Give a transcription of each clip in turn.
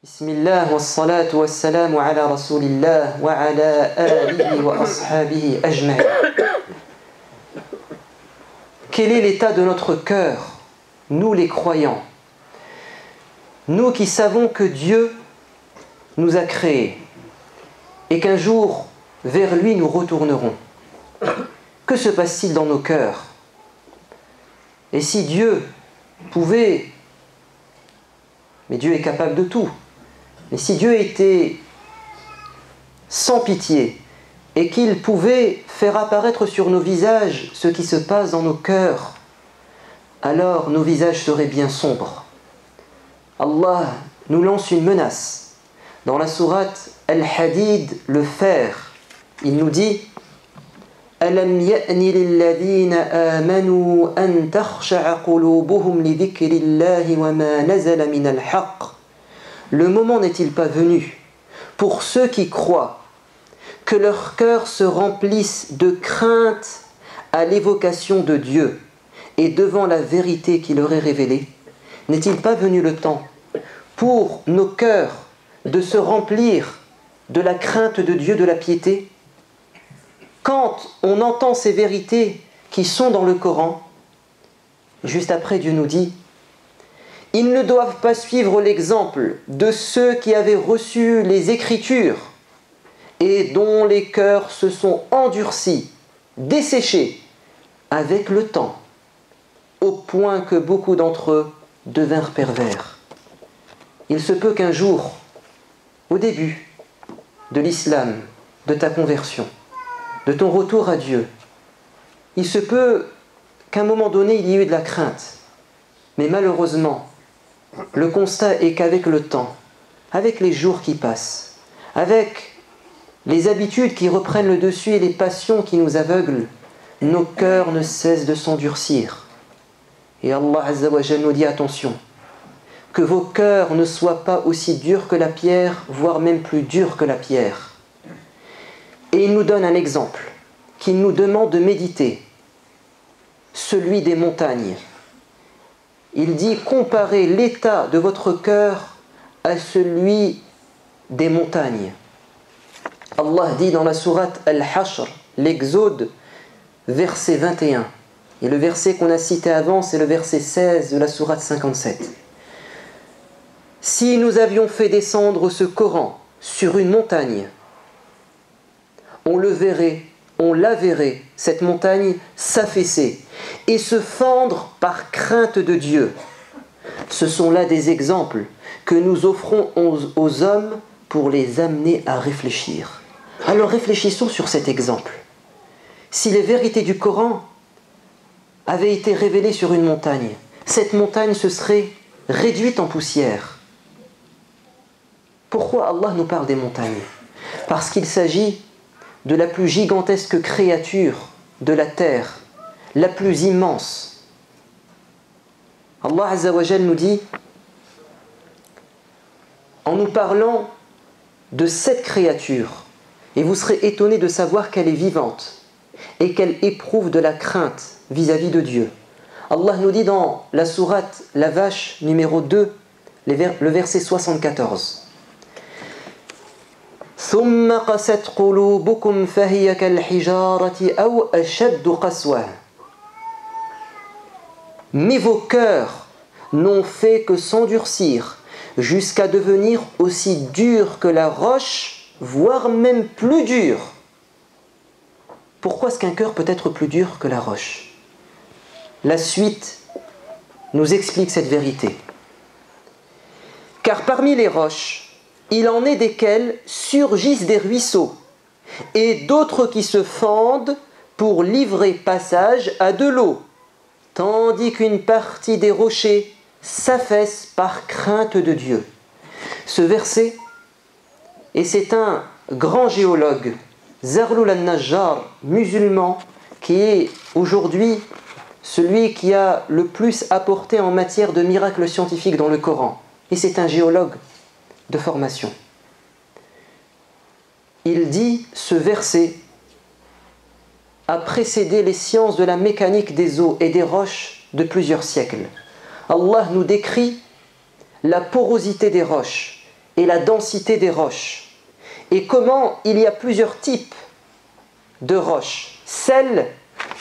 Bismillah wa salatu wa salamu ala rasulillah wa ala alihi wa ashabihi ajma'in. Quel est l'état de notre cœur, nous les croyants, nous qui savons que Dieu nous a créés et qu'un jour vers lui nous retournerons? Que se passe-t-il dans nos cœurs? Et si Dieu pouvait, mais Dieu est capable de tout, mais si Dieu était sans pitié et qu'il pouvait faire apparaître sur nos visages ce qui se passe dans nos cœurs, alors nos visages seraient bien sombres. Allah nous lance une menace. Dans la sourate Al-Hadid, le fer, il nous dit أَلَمْ يَأْنِ لِلَّذِينَ آمَنُوا أَن تَخْشَعَ قُلُوبُهُمْ لِذِكْرِ اللَّهِ وَمَا نَزَلَ مِنَ الْحَقِّ. Le moment n'est-il pas venu pour ceux qui croient que leur cœur se remplisse de crainte à l'évocation de Dieu et devant la vérité qui leur est révélée? N'est-il pas venu le temps pour nos cœurs de se remplir de la crainte de Dieu, de la piété? Quand on entend ces vérités qui sont dans le Coran, juste après Dieu nous dit: ils ne doivent pas suivre l'exemple de ceux qui avaient reçu les Écritures et dont les cœurs se sont endurcis, desséchés avec le temps, au point que beaucoup d'entre eux devinrent pervers. Il se peut qu'un jour, au début de l'islam, de ta conversion, de ton retour à Dieu, il se peut qu'à un moment donné, il y ait eu de la crainte. Mais malheureusement, le constat est qu'avec le temps, avec les jours qui passent, avec les habitudes qui reprennent le dessus et les passions qui nous aveuglent, nos cœurs ne cessent de s'endurcir. Et Allah Azza wa Jalla nous dit: attention, que vos cœurs ne soient pas aussi durs que la pierre, voire même plus durs que la pierre. Et il nous donne un exemple qu'il nous demande de méditer, celui des montagnes. Il dit: comparez l'état de votre cœur à celui des montagnes. Allah dit dans la sourate Al-Hashr, l'Exode, verset 21. Et le verset qu'on a cité avant, c'est le verset 16 de la sourate 57. Si nous avions fait descendre ce Coran sur une montagne, on le verrait, on la verrait, cette montagne s'affaisser et se fendre par crainte de Dieu. Ce sont là des exemples que nous offrons aux hommes pour les amener à réfléchir. Alors réfléchissons sur cet exemple. Si les vérités du Coran avaient été révélées sur une montagne, cette montagne se serait réduite en poussière. Pourquoi Allah nous parle des montagnes? Parce qu'il s'agit de la plus gigantesque créature de la terre, la plus immense. Allah Azza wa Jal nous dit, en nous parlant de cette créature, et vous serez étonnés de savoir qu'elle est vivante et qu'elle éprouve de la crainte vis-à-vis de Dieu. Allah nous dit dans la sourate La Vache numéro 2, le verset 74. ثم قست قلوبكم فهي كالحجارة أو أشد قسوة. Mais vos cœurs n'ont fait que s'endurcir jusqu'à devenir aussi durs que la roche, voire même plus dur. Pourquoi est-ce qu'un cœur peut être plus dur que la roche? La suite nous explique cette vérité. Car parmi les roches, il en est desquels surgissent des ruisseaux, et d'autres qui se fendent pour livrer passage à de l'eau, tandis qu'une partie des rochers s'affaisse par crainte de Dieu. Ce verset, et c'est un grand géologue, Zarlul al-Najjar, musulman, qui est aujourd'hui celui qui a le plus apporté en matière de miracles scientifiques dans le Coran. Et c'est un géologue de formation. Il dit, ce verset a précédé les sciences de la mécanique des eaux et des roches de plusieurs siècles. Allah nous décrit la porosité des roches et la densité des roches, et comment il y a plusieurs types de roches, celles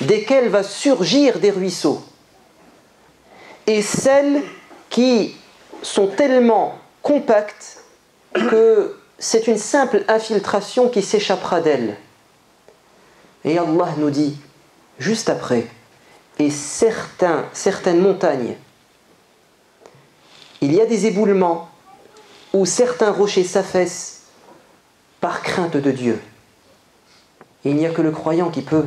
desquelles va surgir des ruisseaux, et celles qui sont tellement compactes que c'est une simple infiltration qui s'échappera d'elles. Et Allah nous dit, juste après, et certaines montagnes, il y a des éboulements où certains rochers s'affaissent par crainte de Dieu. Et il n'y a que le croyant qui peut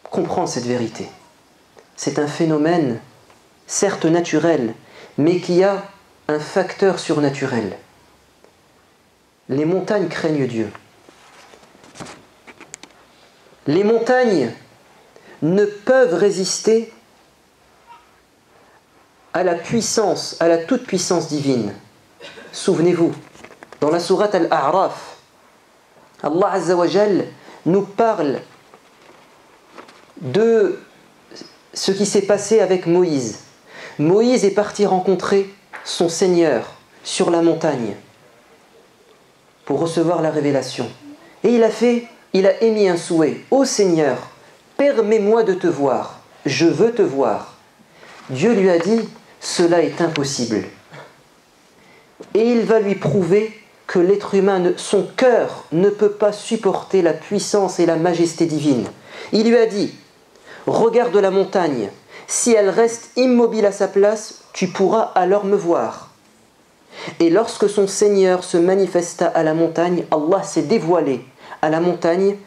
comprendre cette vérité. C'est un phénomène, certes naturel, mais qui a un facteur surnaturel. Les montagnes craignent Dieu. Les montagnes ne peuvent résister à la puissance, à la toute-puissance divine. Souvenez-vous, dans la sourate Al-A'raf, Allah Azza wa Jal nous parle de ce qui s'est passé avec Moïse. Moïse est parti rencontrer son Seigneur sur la montagne pour recevoir la révélation. Et il a émis un souhait. Ô Seigneur, permets-moi de te voir. Je veux te voir. Dieu lui a dit, cela est impossible. Et il va lui prouver que l'être humain, son cœur ne peut pas supporter la puissance et la majesté divine. Il lui a dit, regarde la montagne, si elle reste immobile à sa place, tu pourras alors me voir. Et lorsque son Seigneur se manifesta à la montagne, Allah s'est dévoilé à la montagne,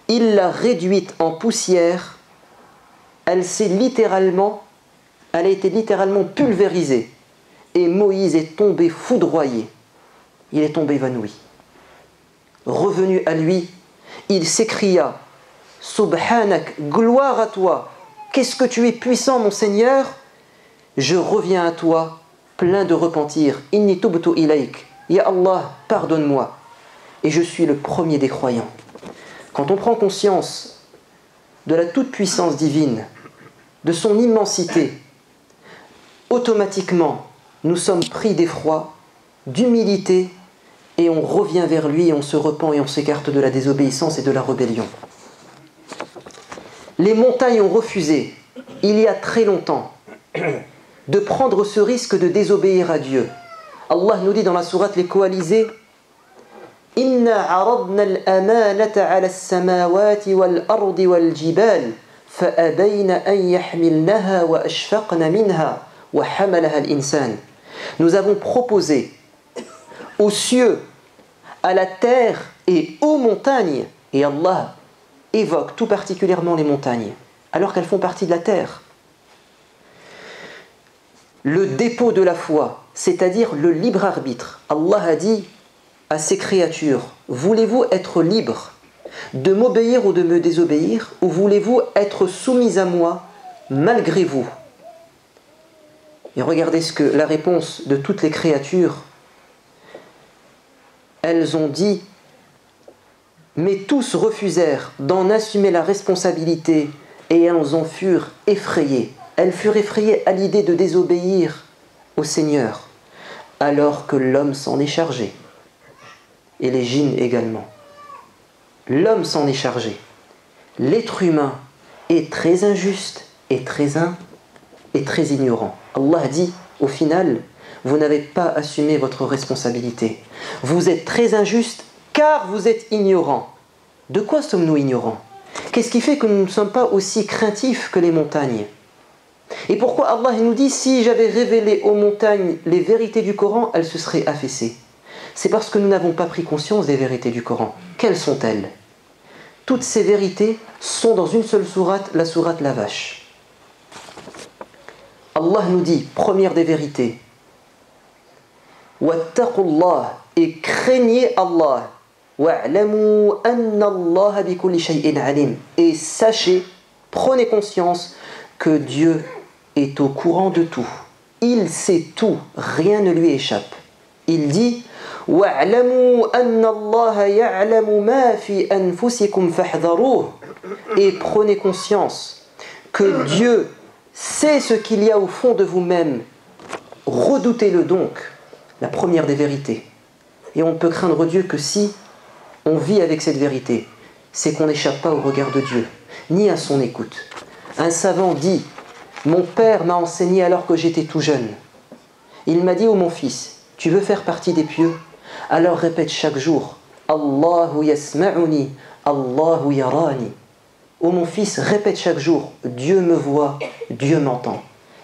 il l'a réduite en poussière, elle a été littéralement pulvérisée. Et Moïse est tombé foudroyé, il est tombé évanoui. Revenu à lui, il s'écria, Subhanak, gloire à toi, qu'est-ce que tu es puissant mon Seigneur, je reviens à toi plein de repentir, inni tubtu ilayk, ya Allah, pardonne-moi, et je suis le premier des croyants. Quand on prend conscience de la toute-puissance divine, de son immensité, automatiquement, nous sommes pris d'effroi, d'humilité, et on revient vers lui, et on se repent et on s'écarte de la désobéissance et de la rébellion. Les montagnes ont refusé, il y a très longtemps, de prendre ce risque de désobéir à Dieu. Allah nous dit dans la sourate Les Coalisés, Inna aradna al-amanata ala as-samawati wal-ardi wal-jibal fa-abayna an yahmilnaha wa ashfaqna minha wa hamalaha al-insan. Nous avons proposé aux cieux, à la terre et aux montagnes, et Allah évoque tout particulièrement les montagnes, alors qu'elles font partie de la terre. Le dépôt de la foi, c'est-à-dire le libre arbitre. Allah a dit à ses créatures, voulez-vous être libres de m'obéir ou de me désobéir, ou voulez-vous être soumis à moi malgré vous? Et regardez la réponse de toutes les créatures. Elles ont dit, mais tous refusèrent d'en assumer la responsabilité et elles en furent effrayées. Elles furent effrayées à l'idée de désobéir au Seigneur, alors que l'homme s'en est chargé. Et les djinns également. L'homme s'en est chargé. L'être humain est très injuste et très ignorant. Allah dit, au final, vous n'avez pas assumé votre responsabilité. Vous êtes très injuste car vous êtes ignorant. De quoi sommes-nous ignorants? Qu'est-ce qui fait que nous ne sommes pas aussi craintifs que les montagnes? Et pourquoi Allah nous dit, si j'avais révélé aux montagnes les vérités du Coran, elles se seraient affaissées? C'est parce que nous n'avons pas pris conscience des vérités du Coran. Quelles sont-elles? Toutes ces vérités sont dans une seule sourate, la sourate la vache. Allah nous dit, première des vérités, Wattaqullah, et craignez Allah, wa'lamu anna Allah bi kulli shay'in alim, et sachez, prenez conscience que Dieu est au courant de tout. Il sait tout, rien ne lui échappe. Il dit, wa'lamu anna Allah ya'lamu ma fi anfusikum fahdharuh, et prenez conscience que Dieu sait ce qu'il y a au fond de vous-même. Redoutez-le donc. la première des vérités. Et on ne peut craindre Dieu que si on vit avec cette vérité. C'est qu'on n'échappe pas au regard de Dieu, ni à son écoute. Un savant dit, mon père m'a enseigné alors que j'étais tout jeune. Il m'a dit, ô mon fils, tu veux faire partie des pieux? Alors répète chaque jour, Allahu yasma'uni, Allahu yarani. Ô mon fils, répète chaque jour, Dieu me voit, Dieu m'entend.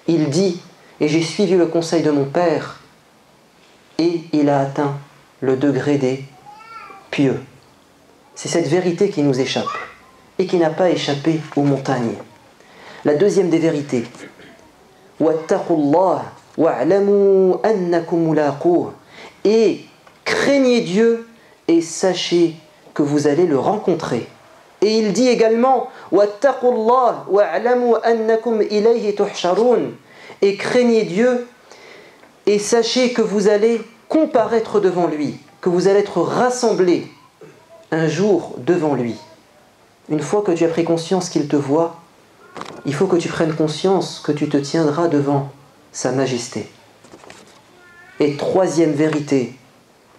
Il dit, et j'ai suivi le conseil de mon père, et il a atteint le degré des pieux. C'est cette vérité qui nous échappe, et qui n'a pas échappé aux montagnes. La deuxième des vérités, wattaqullah wa'lamu annakum mulaqouh, et craignez Dieu et sachez que vous allez le rencontrer. Et il dit également wattaqullah wa'lamu annakum ilayhi tuhsharun, et craignez Dieu et sachez que vous allez comparaître devant lui, que vous allez être rassemblés un jour devant lui. Une fois que tu as pris conscience qu'il te voit, il faut que tu prennes conscience que tu te tiendras devant sa majesté. Et troisième vérité,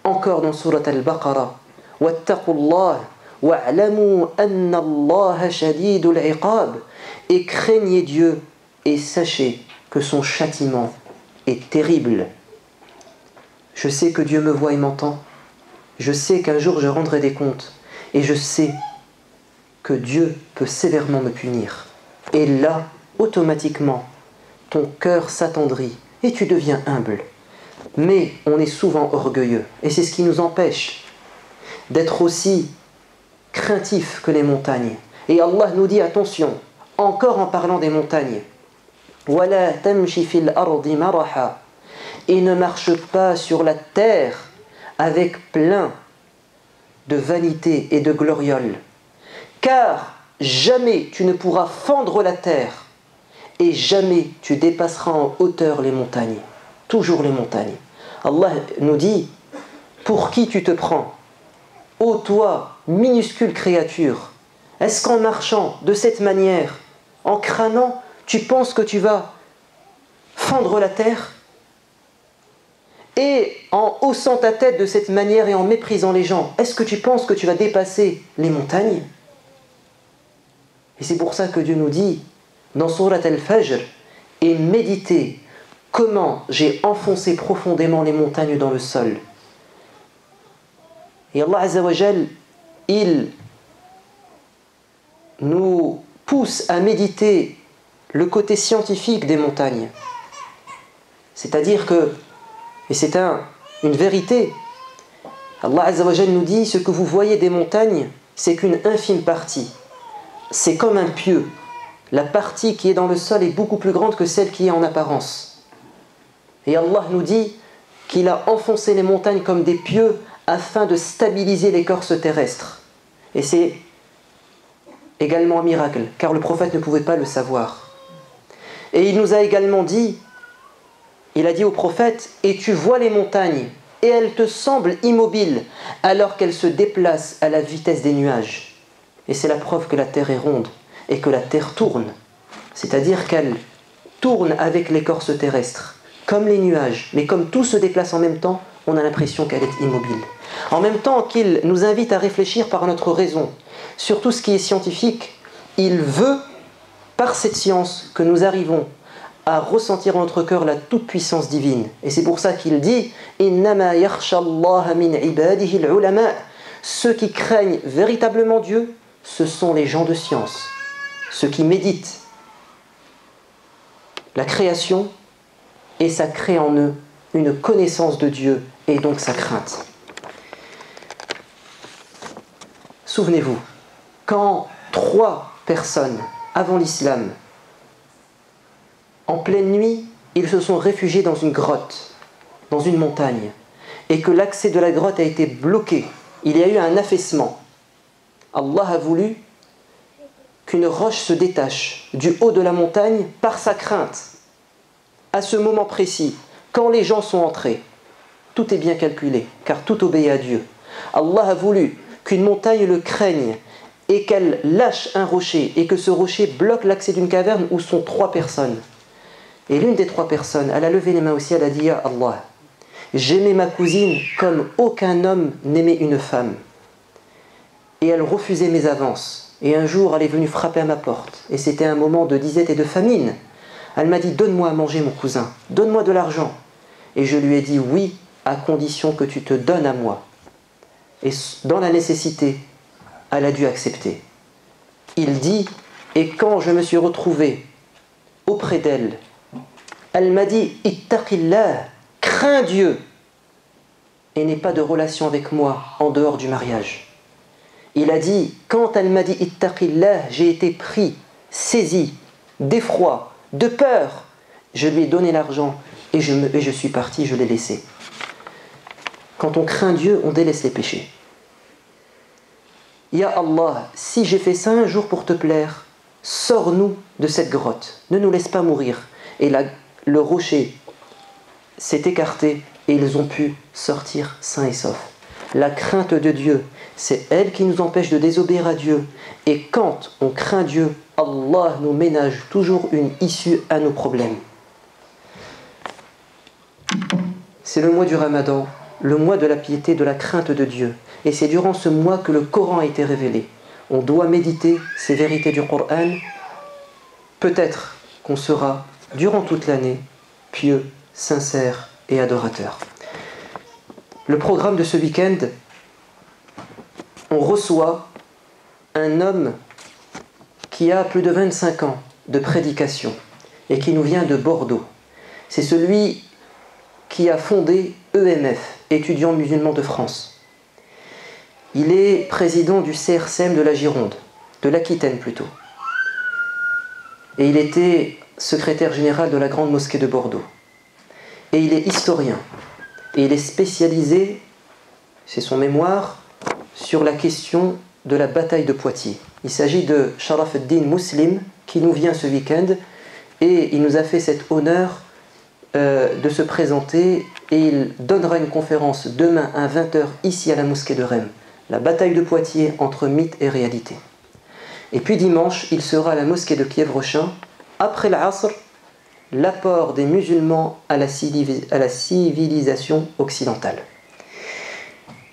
encore dans Surat Al-Baqarah, wattaqullah wa'lamu anna Allaha shadidul iqab, et craignez Dieu et sachez que son châtiment est terrible. Je sais que Dieu me voit et m'entend. Je sais qu'un jour je rendrai des comptes. Et je sais que Dieu peut sévèrement me punir. Et là, automatiquement, ton cœur s'attendrit et tu deviens humble. Mais on est souvent orgueilleux. Et c'est ce qui nous empêche d'être aussi craintifs que les montagnes. Et Allah nous dit, attention, encore en parlant des montagnes, وَلَا تَمْشِ فِي الْأَرْضِ مَرَحًا, et ne marche pas sur la terre avec plein de vanité et de gloriole, car jamais tu ne pourras fendre la terre et jamais tu dépasseras en hauteur les montagnes, toujours les montagnes. Allah nous dit, pour qui tu te prends, ô toi, minuscule créature? Est-ce qu'en marchant de cette manière, en crânant, tu penses que tu vas fendre la terre? Et en haussant ta tête de cette manière et en méprisant les gens, est-ce que tu penses que tu vas dépasser les montagnes? Et c'est pour ça que Dieu nous dit, dans Surat Al-Fajr, et méditez comment j'ai enfoncé profondément les montagnes dans le sol. Et Allah Azza wa Jal, il nous pousse à méditer le côté scientifique des montagnes. C'est-à-dire que, et c'est une vérité, Allah Azza wa Jal nous dit, ce que vous voyez des montagnes, c'est qu'une infime partie. C'est comme un pieu. La partie qui est dans le sol est beaucoup plus grande que celle qui est en apparence. Et Allah nous dit qu'il a enfoncé les montagnes comme des pieux afin de stabiliser l'écorce terrestre. Et c'est également un miracle, car le prophète ne pouvait pas le savoir. Et il nous a également dit, il a dit au prophète, et tu vois les montagnes, et elles te semblent immobiles, alors qu'elles se déplacent à la vitesse des nuages. Et c'est la preuve que la terre est ronde, et que la terre tourne. C'est-à-dire qu'elle tourne avec l'écorce terrestre, comme les nuages, mais comme tout se déplace en même temps, on a l'impression qu'elle est immobile. En même temps qu'il nous invite à réfléchir par notre raison sur tout ce qui est scientifique, il veut, par cette science, que nous arrivons à ressentir en notre cœur la toute-puissance divine. Et c'est pour ça qu'il dit « Innama yakhsha Allah min ibadihi al-ulama » Ceux qui craignent véritablement Dieu, ce sont les gens de science, ceux qui méditent la création, et ça crée en eux une connaissance de Dieu et donc sa crainte. Souvenez-vous, quand 3 personnes avant l'islam, en pleine nuit, ils se sont réfugiés dans une grotte, dans une montagne, et que l'accès de la grotte a été bloqué, il y a eu un affaissement. Allah a voulu qu'une roche se détache du haut de la montagne par sa crainte. À ce moment précis, quand les gens sont entrés, tout est bien calculé, car tout obéit à Dieu. Allah a voulu qu'une montagne le craigne et qu'elle lâche un rocher et que ce rocher bloque l'accès d'une caverne où sont 3 personnes. Et l'une des 3 personnes, elle a levé les mains au ciel, elle a dit « Ya Allah ». J'aimais ma cousine comme aucun homme n'aimait une femme. Et elle refusait mes avances. Et un jour, elle est venue frapper à ma porte. Et c'était un moment de disette et de famine. Elle m'a dit, donne-moi à manger mon cousin, donne-moi de l'argent. Et je lui ai dit, oui, à condition que tu te donnes à moi. Et dans la nécessité, elle a dû accepter. Il dit, et quand je me suis retrouvé auprès d'elle, elle m'a dit, ittaqillah, crains Dieu, et n'aie pas de relation avec moi en dehors du mariage. Il a dit, quand elle m'a dit ittaqillah, j'ai été pris, saisi, d'effroi, de peur. Je lui ai donné l'argent et je suis parti, je l'ai laissé. Quand on craint Dieu, on délaisse les péchés. Ya Allah, si j'ai fait ça un jour pour te plaire, sors-nous de cette grotte, ne nous laisse pas mourir. Et le rocher s'est écarté et ils ont pu sortir sains et saufs. La crainte de Dieu, c'est elle qui nous empêche de désobéir à Dieu. Et quand on craint Dieu, Allah nous ménage toujours une issue à nos problèmes. C'est le mois du Ramadan, le mois de la piété, de la crainte de Dieu. Et c'est durant ce mois que le Coran a été révélé. On doit méditer ces vérités du Coran. Peut-être qu'on sera, durant toute l'année, pieux, sincère et adorateur. Le programme de ce week-end, on reçoit un homme qui a plus de 25 ans de prédication et qui nous vient de Bordeaux. C'est celui qui a fondé EMF, Étudiants musulmans de France. Il est président du CRCM de la Gironde, de l'Aquitaine plutôt. Et il était secrétaire général de la Grande Mosquée de Bordeaux. Et il est historien. Et il est spécialisé, c'est son mémoire, sur la question de la bataille de Poitiers. Il s'agit de Sharaf ad-Din Muslim, qui nous vient ce week-end, et il nous a fait cet honneur de se présenter, et il donnera une conférence demain à 20h ici à la mosquée de Reims. La bataille de Poitiers entre mythe et réalité. Et puis dimanche, il sera à la mosquée de Kiev-Rochin, après l'Asr, l'apport des musulmans à la civilisation occidentale.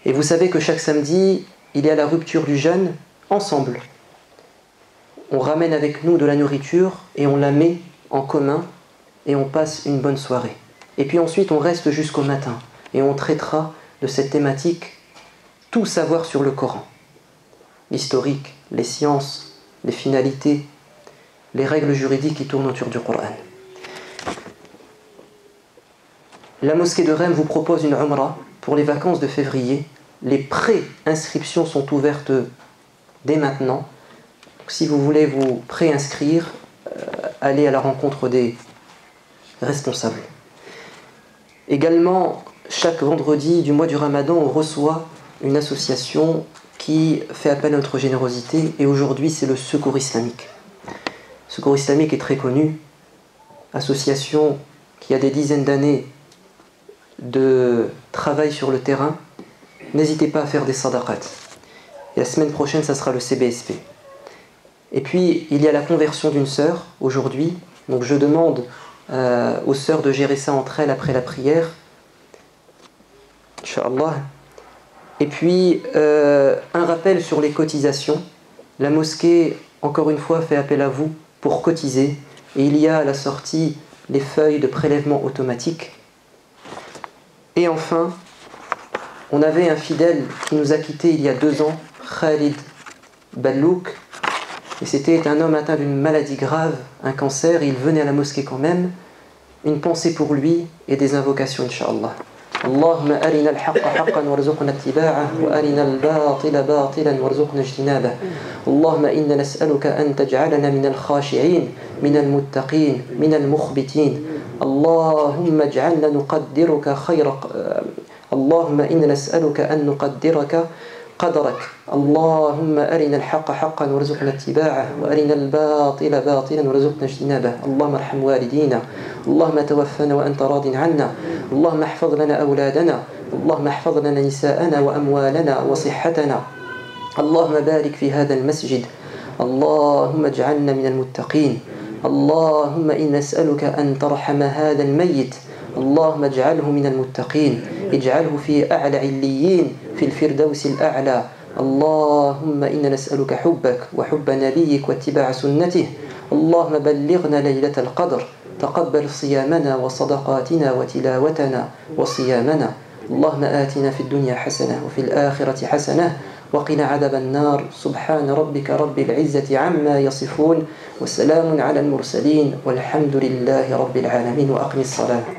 Et vous savez que chaque samedi, il y a la rupture du jeûne, ensemble. On ramène avec nous de la nourriture et on la met en commun et on passe une bonne soirée. Et puis ensuite, on reste jusqu'au matin et on traitera de cette thématique, tout savoir sur le Coran. L'historique, les sciences, les finalités, les règles juridiques qui tournent autour du Coran. La mosquée de Reims vous propose une Umrah pour les vacances de février. Les pré-inscriptions sont ouvertes dès maintenant. Donc, si vous voulez vous pré-inscrire, allez à la rencontre des responsables. Également, chaque vendredi du mois du Ramadan, on reçoit une association qui fait appel à notre générosité. Et aujourd'hui, c'est le Secours Islamique. Le Secours Islamique est très connu. Association qui a des dizaines d'années de travail sur le terrain. N'hésitez pas à faire des sadaqat. Et la semaine prochaine, ça sera le CBSP. Et puis, il y a la conversion d'une sœur aujourd'hui. Donc je demande aux sœurs de gérer ça entre elles après la prière. Inch'Allah. Et puis, un rappel sur les cotisations. La mosquée, encore une fois, fait appel à vous pour cotiser. Et il y a à la sortie les feuilles de prélèvement automatique. Et enfin, on avait un fidèle qui nous a quittés il y a 2 ans, Khalid Ballouk. Et c'était un homme atteint d'une maladie grave, un cancer. Il venait à la mosquée quand même. Une pensée pour lui et des invocations, Inch'Allah. اللهم أرنا الحق حقا وارزقنا اتباعه وأرنا الباطل باطلا وارزقنا اجتنابه اللهم إنا نسألك أن تجعلنا من الخاشعين من المتقين من المخبتين اللهم اجعلنا نقدرك خير اللهم إنا نسألك أن نقدرك قدرك اللهم أرنا الحق حقا وارزقنا اتباعه وأرنا الباطل باطلا وارزقنا اجتنابه اللهم ارحم والدينا اللهم توفنا وأنت راض عنا اللهم احفظ لنا أولادنا اللهم احفظ لنا نساءنا وأموالنا وصحتنا اللهم بارك في هذا المسجد اللهم اجعلنا من المتقين اللهم إنا نسألك أن ترحم هذا الميت اللهم اجعله من المتقين، اجعله في أعلى عليين في الفردوس الأعلى. اللهم إنا نسألك حبك وحب نبيك واتباع سنته. اللهم بلغنا ليلة القدر، تقبل صيامنا وصدقاتنا وتلاوتنا وصيامنا. اللهم آتنا في الدنيا حسنة وفي الآخرة حسنة وقنا عذاب النار. سبحان ربك رب العزة عما يصفون، وسلام على المرسلين، والحمد لله رب العالمين. وأقم الصلاة.